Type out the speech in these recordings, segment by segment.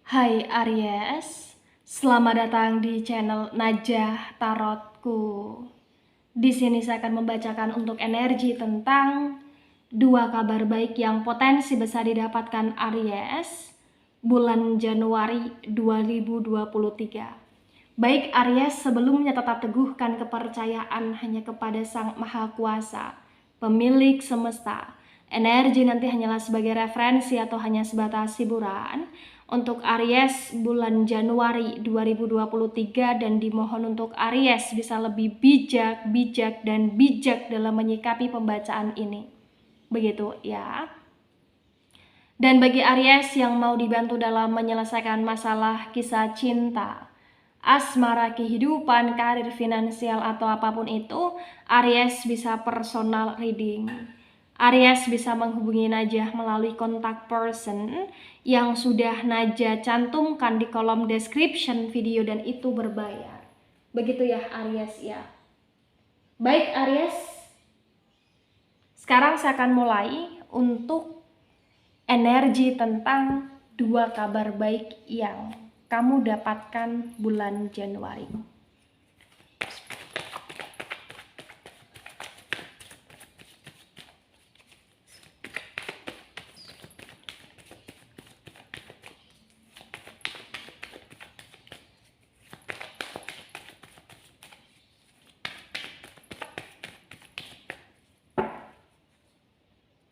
Hai Aries, selamat datang di channel Najah Tarotku. Di sini saya akan membacakan untuk energi tentang 2 kabar baik yang potensi besar didapatkan Aries bulan Januari 2023. Baik Aries, sebelumnya tetap teguhkan kepercayaan hanya kepada Sang Maha Kuasa, pemilik semesta. Energi nanti hanyalah sebagai referensi atau hanya sebatas hiburan untuk Aries bulan Januari 2023, dan dimohon untuk Aries bisa lebih bijak dalam menyikapi pembacaan ini. Begitu ya. Dan bagi Aries yang mau dibantu dalam menyelesaikan masalah kisah cinta, asmara, kehidupan, karir, finansial, atau apapun itu, Aries bisa personal reading. Aries bisa menghubungi Najah melalui kontak person yang sudah Najah cantumkan di kolom description video, dan itu berbayar. Begitu ya Aries ya. Baik Aries, sekarang saya akan mulai untuk energi tentang 2 kabar baik yang kamu dapatkan bulan Januari.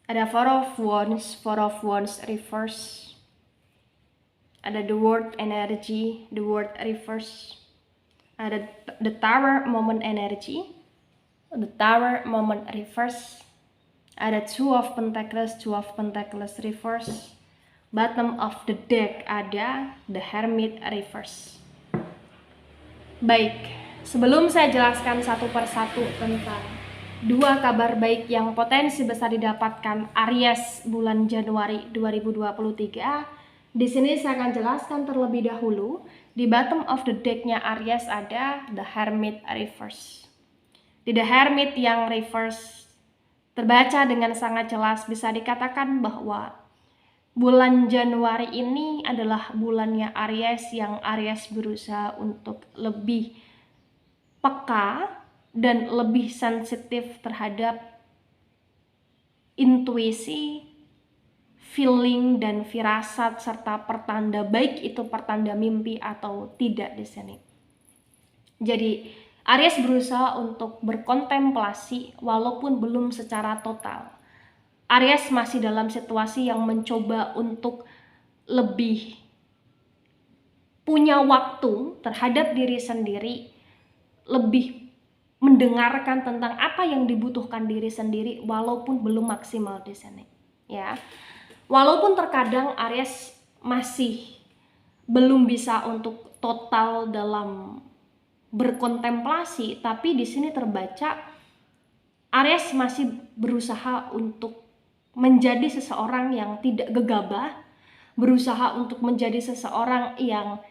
Ada Four of Wands reverse. Ada the World energy, the World reverse. Ada the Tower moment energy, the Tower moment reverse. Ada Two of Pentacles reverse. Bottom of the deck ada the Hermit reverse. Baik, sebelum saya jelaskan satu persatu tentang 2 kabar baik yang potensi besar didapatkan Aries bulan Januari 2023, di sini saya akan jelaskan terlebih dahulu di bottom of the deck-nya Aries ada the Hermit reverse. Di the Hermit yang reverse terbaca dengan sangat jelas, bisa dikatakan bahwa bulan Januari ini adalah bulannya Aries, yang Aries berusaha untuk lebih peka dan lebih sensitif terhadap intuisi, feeling, dan firasat serta pertanda, baik itu pertanda mimpi atau tidak di sini. Jadi Aries berusaha untuk berkontemplasi walaupun belum secara total. Aries masih dalam situasi yang mencoba untuk lebih punya waktu terhadap diri sendiri, lebih mendengarkan tentang apa yang dibutuhkan diri sendiri walaupun belum maksimal di sini ya. Walaupun terkadang Aries masih belum bisa untuk total dalam berkontemplasi, tapi di sini terbaca Aries masih berusaha untuk menjadi seseorang yang tidak gegabah, berusaha untuk menjadi seseorang yang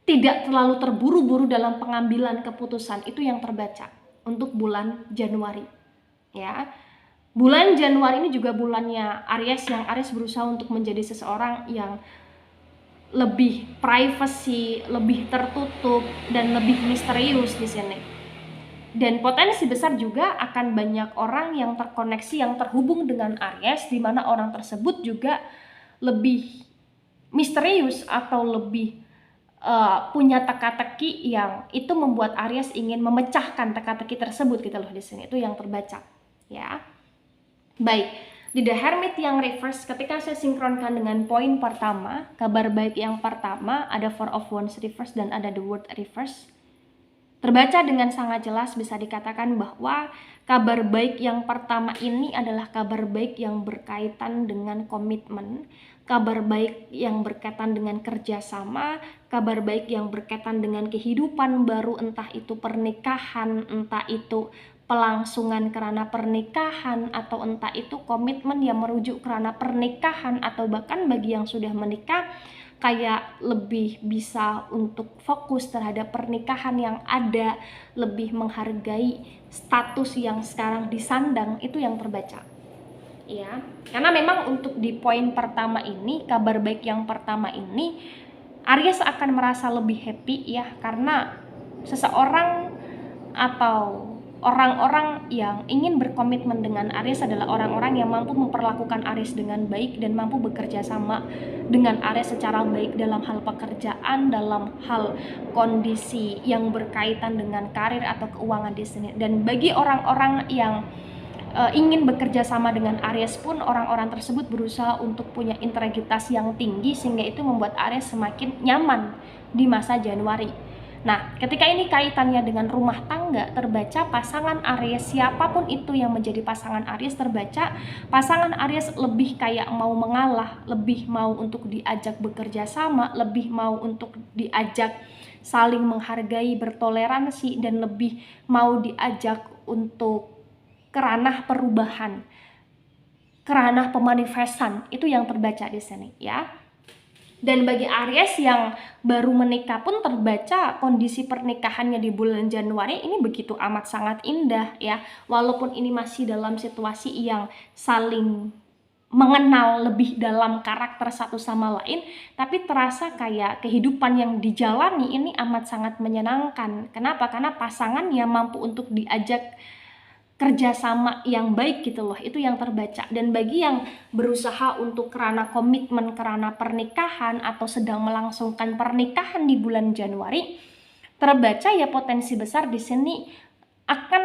tidak terlalu terburu-buru dalam pengambilan keputusan. Itu yang terbaca untuk bulan Januari ya. Bulan Januari ini juga bulannya Aries, yang Aries berusaha untuk menjadi seseorang yang lebih privacy, lebih tertutup, dan lebih misterius di sini. Dan potensi besar juga akan banyak orang yang terkoneksi, yang terhubung dengan Aries, di mana orang tersebut juga lebih misterius atau lebih punya teka-teki yang itu membuat Aries ingin memecahkan teka-teki tersebut gitu loh di sini. Itu yang terbaca ya. Baik, di the Hermit yang reverse, ketika saya sinkronkan dengan poin pertama, kabar baik yang pertama ada Four of Wands reverse dan ada the World reverse. Terbaca dengan sangat jelas, bisa dikatakan bahwa kabar baik yang pertama ini adalah kabar baik yang berkaitan dengan komitmen, kabar baik yang berkaitan dengan kerjasama, kabar baik yang berkaitan dengan kehidupan baru, entah itu pernikahan, entah itu pelangsungan karena pernikahan, atau entah itu komitmen yang merujuk karena pernikahan, atau bahkan bagi yang sudah menikah kayak lebih bisa untuk fokus terhadap pernikahan yang ada, lebih menghargai status yang sekarang disandang. Itu yang terbaca ya. Karena memang untuk di poin pertama ini, kabar baik yang pertama ini, Aries akan merasa lebih happy ya, karena seseorang atau orang-orang yang ingin berkomitmen dengan Aries adalah orang-orang yang mampu memperlakukan Aries dengan baik dan mampu bekerja sama dengan Aries secara baik dalam hal pekerjaan, dalam hal kondisi yang berkaitan dengan karir atau keuangan di sini. Dan bagi orang-orang yang ingin bekerja sama dengan Aries pun, orang-orang tersebut berusaha untuk punya integritas yang tinggi, sehingga itu membuat Aries semakin nyaman di masa Januari. Nah, ketika ini kaitannya dengan rumah tangga, terbaca pasangan Aries, siapapun itu yang menjadi pasangan Aries, terbaca pasangan Aries lebih kayak mau mengalah, lebih mau untuk diajak bekerja sama, lebih mau untuk diajak saling menghargai, bertoleransi, dan lebih mau diajak untuk ke ranah perubahan, ke ranah pemanifestan. Itu yang terbaca di sini ya. Dan bagi Aries yang baru menikah pun terbaca kondisi pernikahannya di bulan Januari ini begitu amat sangat indah ya. Walaupun ini masih dalam situasi yang saling mengenal lebih dalam karakter satu sama lain, tapi terasa kayak kehidupan yang dijalani ini amat sangat menyenangkan. Kenapa? Karena pasangannya mampu untuk diajak kerjasama yang baik gitu loh, itu yang terbaca. Dan bagi yang berusaha untuk kerana komitmen, kerana pernikahan atau sedang melangsungkan pernikahan di bulan Januari, terbaca ya potensi besar di sini akan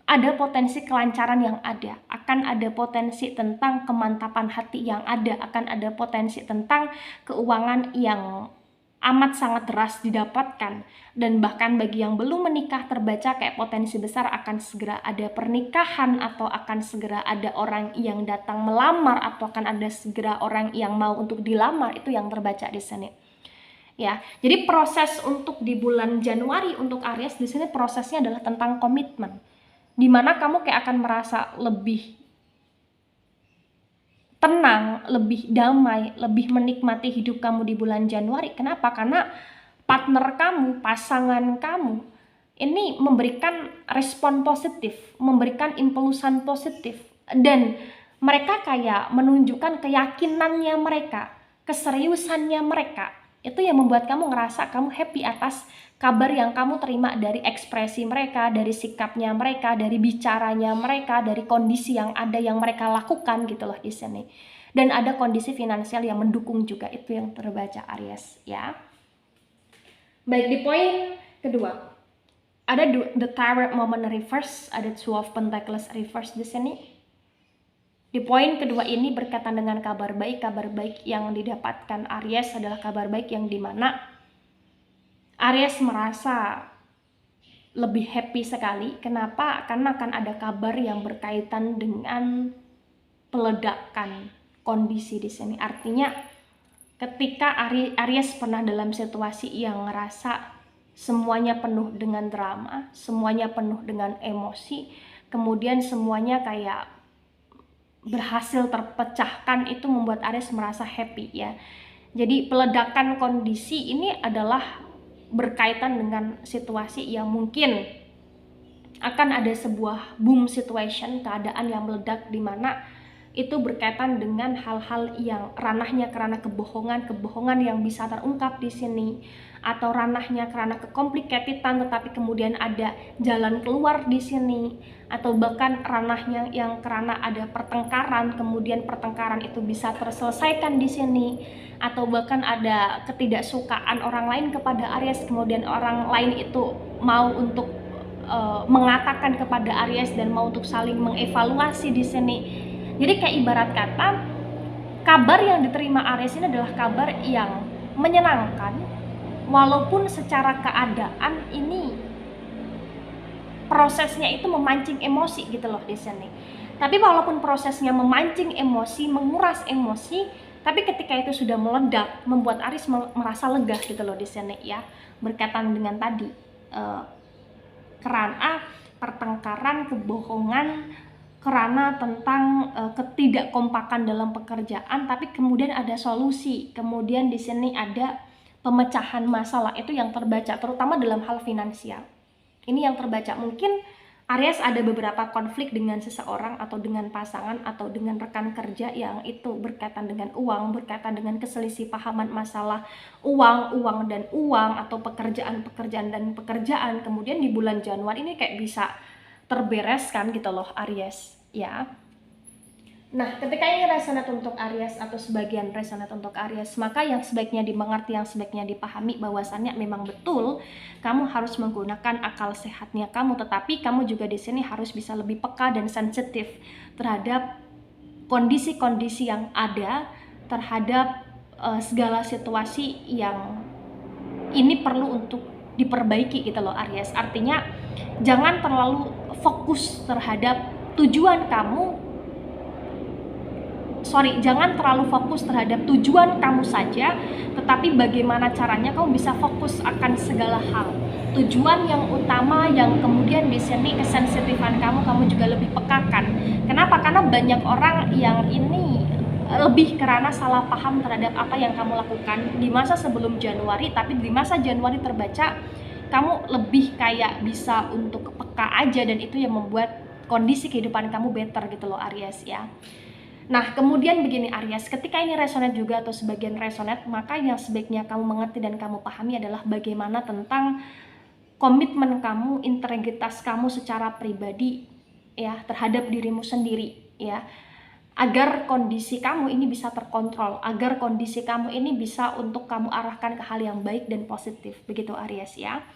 ada potensi kelancaran yang ada, akan ada potensi tentang kemantapan hati yang ada, akan ada potensi tentang keuangan yang amat sangat deras didapatkan. Dan bahkan bagi yang belum menikah, terbaca kayak potensi besar akan segera ada pernikahan, atau akan segera ada orang yang datang melamar, atau akan ada segera orang yang mau untuk dilamar. Itu yang terbaca di sini ya. Jadi proses untuk di bulan Januari untuk Aries di sini prosesnya adalah tentang komitmen, dimana kamu kayak akan merasa lebih tenang, lebih damai, lebih menikmati hidup kamu di bulan Januari. Kenapa? Karena partner kamu, pasangan kamu ini memberikan respon positif, memberikan impulsan positif, dan mereka kayak menunjukkan keyakinannya mereka, keseriusannya mereka. Itu yang membuat kamu ngerasa kamu happy atas kabar yang kamu terima dari ekspresi mereka, dari sikapnya mereka, dari bicaranya mereka, dari kondisi yang ada yang mereka lakukan gitu loh di sini. Dan ada kondisi finansial yang mendukung juga, itu yang terbaca Aries ya. Baik, di poin kedua ada the Tower moment reverse, ada Two of Pentacles reverse di sini. Di poin kedua ini berkaitan dengan kabar baik yang didapatkan Aries adalah kabar baik yang dimana Aries merasa lebih happy sekali. Kenapa? Karena akan ada kabar yang berkaitan dengan peledakan kondisi di sini. Artinya ketika Aries pernah dalam situasi yang ngerasa semuanya penuh dengan drama, semuanya penuh dengan emosi, kemudian semuanya kayak berhasil terpecahkan, itu membuat Aries merasa happy ya. Jadi peledakan kondisi ini adalah berkaitan dengan situasi yang mungkin akan ada sebuah boom situation, keadaan yang meledak, di mana itu berkaitan dengan hal-hal yang ranahnya karena kebohongan yang bisa terungkap di sini, atau ranahnya karena kekomplikasitan tetapi kemudian ada jalan keluar di sini, atau bahkan ranahnya yang karena ada pertengkaran, kemudian pertengkaran itu bisa terselesaikan di sini, atau bahkan ada ketidaksukaan orang lain kepada Aries, kemudian orang lain itu mau untuk mengatakan kepada Aries dan mau untuk saling mengevaluasi di sini. Jadi kayak ibarat kata kabar yang diterima Aries ini adalah kabar yang menyenangkan, walaupun secara keadaan ini prosesnya itu memancing emosi gitu loh di sini. Tapi walaupun prosesnya memancing emosi, menguras emosi, tapi ketika itu sudah meledak, membuat Aries merasa lega gitu loh di sini ya. Berkaitan dengan tadi kerana pertengkaran, kebohongan, kerana tentang ketidakkompakan dalam pekerjaan, tapi kemudian ada solusi, kemudian di sini ada pemecahan masalah. Itu yang terbaca, terutama dalam hal finansial. Ini yang terbaca. Mungkin Aries ada beberapa konflik dengan seseorang atau dengan pasangan atau dengan rekan kerja yang itu berkaitan dengan uang, berkaitan dengan keselisih pahaman masalah uang dan uang, atau pekerjaan dan pekerjaan. Kemudian di bulan Januari ini kayak bisa terbereskan gitu loh Aries ya. Nah, ketika ini resonate untuk Aries atau sebagian resonate untuk Aries, maka yang sebaiknya dimengerti, yang sebaiknya dipahami bahwasannya memang betul kamu harus menggunakan akal sehatnya kamu, tetapi kamu juga di sini harus bisa lebih peka dan sensitif terhadap kondisi-kondisi yang ada, terhadap segala situasi yang ini perlu untuk diperbaiki gitu loh Aries. Artinya jangan terlalu fokus terhadap tujuan kamu, jangan terlalu fokus terhadap tujuan kamu saja, tetapi bagaimana caranya kamu bisa fokus akan segala hal. Tujuan yang utama yang kemudian di sini kesensitifan kamu juga lebih pekakan. Kenapa? Karena banyak orang yang ini lebih karena salah paham terhadap apa yang kamu lakukan di masa sebelum Januari, tapi di masa Januari terbaca kamu lebih kayak bisa untuk peka aja, dan itu yang membuat kondisi kehidupan kamu better gitu loh Aries ya. Nah, kemudian begini Aries, ketika ini resonate juga atau sebagian resonate, maka yang sebaiknya kamu mengerti dan kamu pahami adalah bagaimana tentang komitmen kamu, integritas kamu secara pribadi ya terhadap dirimu sendiri ya. Agar kondisi kamu ini bisa terkontrol, agar kondisi kamu ini bisa untuk kamu arahkan ke hal yang baik dan positif. Begitu Aries ya.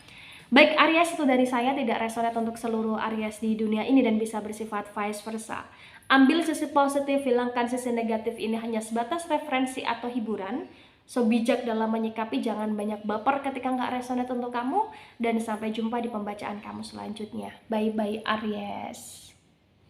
Baik Aries, itu dari saya, tidak resonate untuk seluruh Aries di dunia ini dan bisa bersifat vice versa. Ambil sisi positif, hilangkan sisi negatif, ini hanya sebatas referensi atau hiburan. So bijak dalam menyikapi, jangan banyak baper ketika nggak resonate untuk kamu. Dan sampai jumpa di pembacaan kamu selanjutnya. Bye-bye Aries.